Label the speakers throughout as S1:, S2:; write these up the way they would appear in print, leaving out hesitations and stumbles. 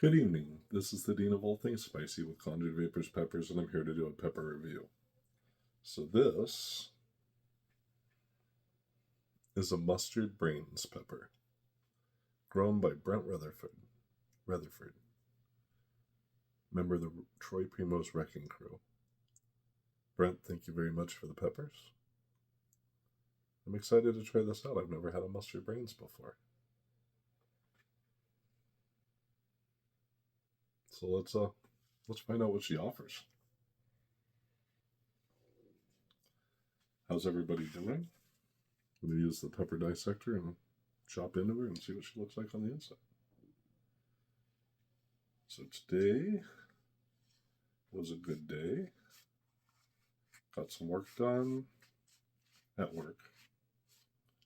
S1: Good evening. This is the Dean of all things spicy with Conjured Vaporz Peppers, and I'm here to do a pepper review. So this is a mustard brains pepper, grown by Brent Retherford, member of the Troy Primo's Wrecking Crew. Brent, thank you very much for the peppers. I'm excited to try this out. I've never had a mustard brains before. So let's find out what she offers. How's everybody doing? I'm going to use the pepper dissector and chop into her and see what she looks like on the inside. So today was a good day. Got some work done at work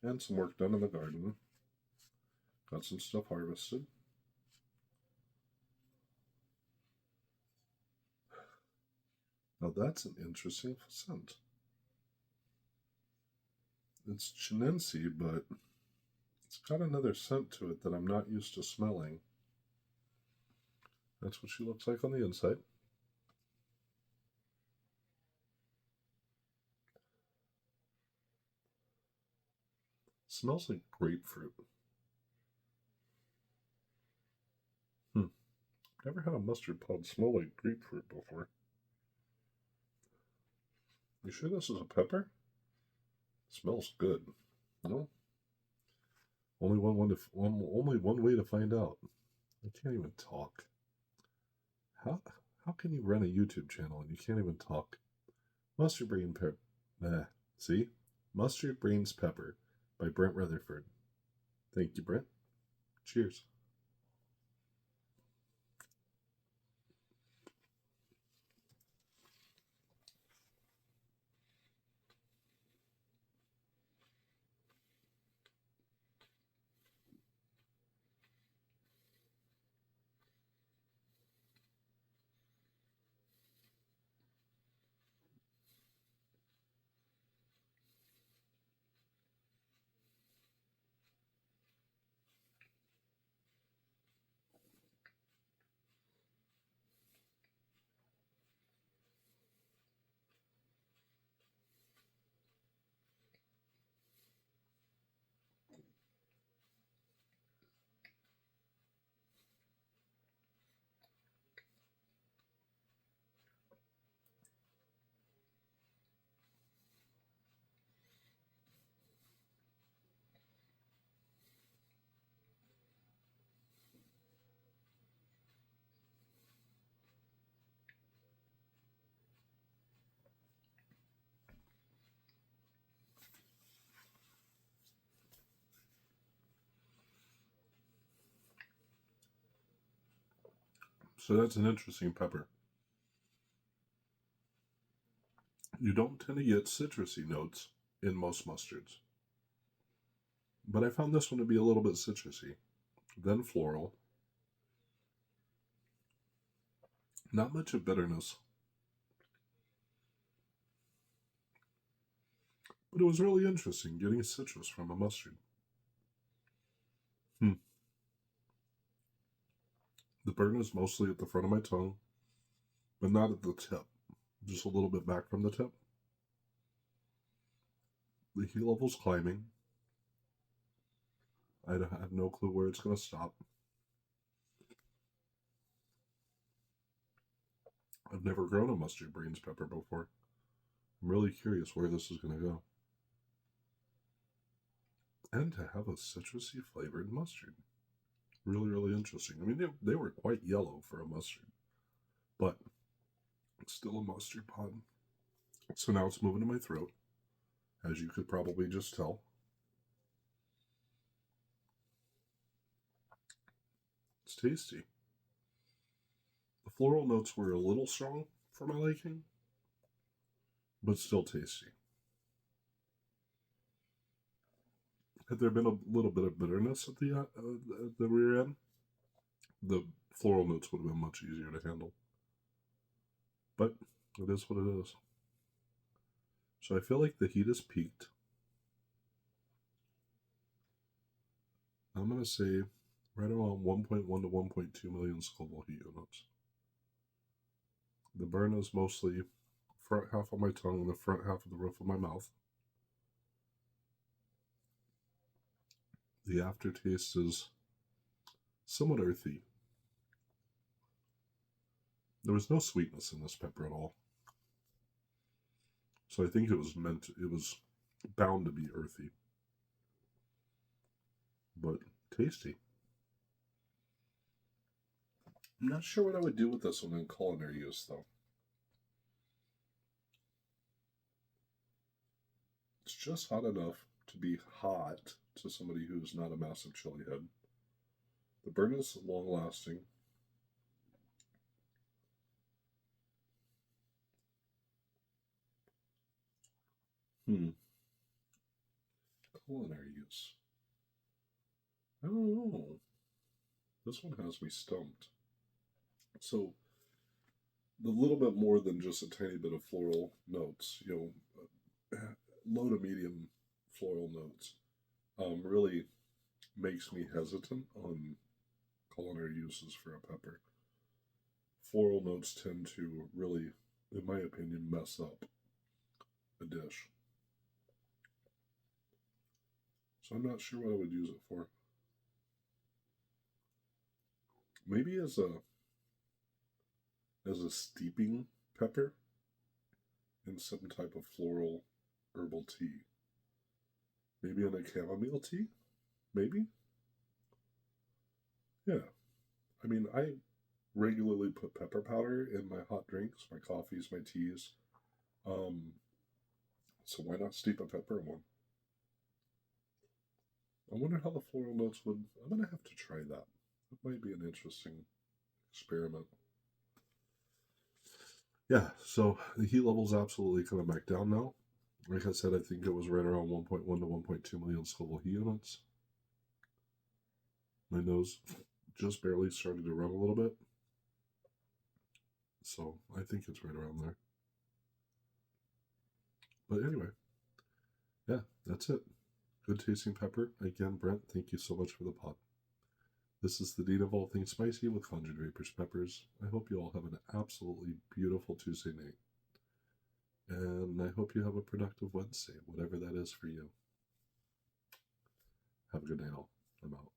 S1: and some work done in the garden. Got some stuff harvested. Now that's an interesting scent. It's chinense, but it's got another scent to it that I'm not used to smelling. That's what she looks like on the inside. Smells like grapefruit. Never had a mustard pod smell like grapefruit before. You sure this is a pepper? Smells good. No? Only one way to find out. I can't even talk. How can you run a YouTube channel and you can't even talk? Mustard Brains Pepper by Brent Retherford. Thank you, Brent. Cheers. So that's an interesting pepper. You don't tend to get citrusy notes in most mustards. But I found this one to be a little bit citrusy. Then floral. Not much of bitterness. But it was really interesting getting citrus from a mustard. The burn is mostly at the front of my tongue, but not at the tip. Just a little bit back from the tip. The heat level's climbing. I have no clue where it's going to stop. I've never grown a mustard brains pepper before. I'm really curious where this is going to go. And to have a citrusy flavored mustard. Really, really interesting. I mean, they were quite yellow for a mustard, but it's still a mustard pod. So now it's moving to my throat, as you could probably just tell. It's tasty. The floral notes were a little strong for my liking, but still tasty. Had there been a little bit of bitterness at the rear end, the floral notes would have been much easier to handle. But it is what it is. So I feel like the heat has peaked. I'm going to say right around 1.1 to 1.2 million Scoville heat units. The burn is mostly front half of my tongue and the front half of the roof of my mouth. The aftertaste is somewhat earthy. There was no sweetness in this pepper at all. So I think it was bound to be earthy. But tasty. I'm not sure what I would do with this one in culinary use, though. It's just hot enough to be hot to somebody who's not a massive chili head. The burn is long lasting. Culinary use. I don't know. This one has me stumped. So, a little bit more than just a tiny bit of floral notes, low to medium floral notes, really makes me hesitant on culinary uses for a pepper. Floral notes tend to really, in my opinion, mess up a dish. So I'm not sure what I would use it for. Maybe as a steeping pepper in some type of floral herbal tea. Maybe in a chamomile tea? Maybe? Yeah. I mean, I regularly put pepper powder in my hot drinks, my coffees, my teas. So why not steep a pepper in one? I wonder how the floral notes would... I'm going to have to try that. It might be an interesting experiment. Yeah, so the heat level's absolutely coming back down now. Like I said, I think it was right around 1.1 to 1.2 million Scoville heat units. My nose just barely started to run a little bit. So I think it's right around there. But anyway, yeah, that's it. Good tasting pepper. Again, Brent, thank you so much for the pot. This is the Dean of all things spicy with Conjured Vaporz Peppers. I hope you all have an absolutely beautiful Tuesday night. And I hope you have a productive Wednesday, whatever that is for you. Have a good night all. I'm out.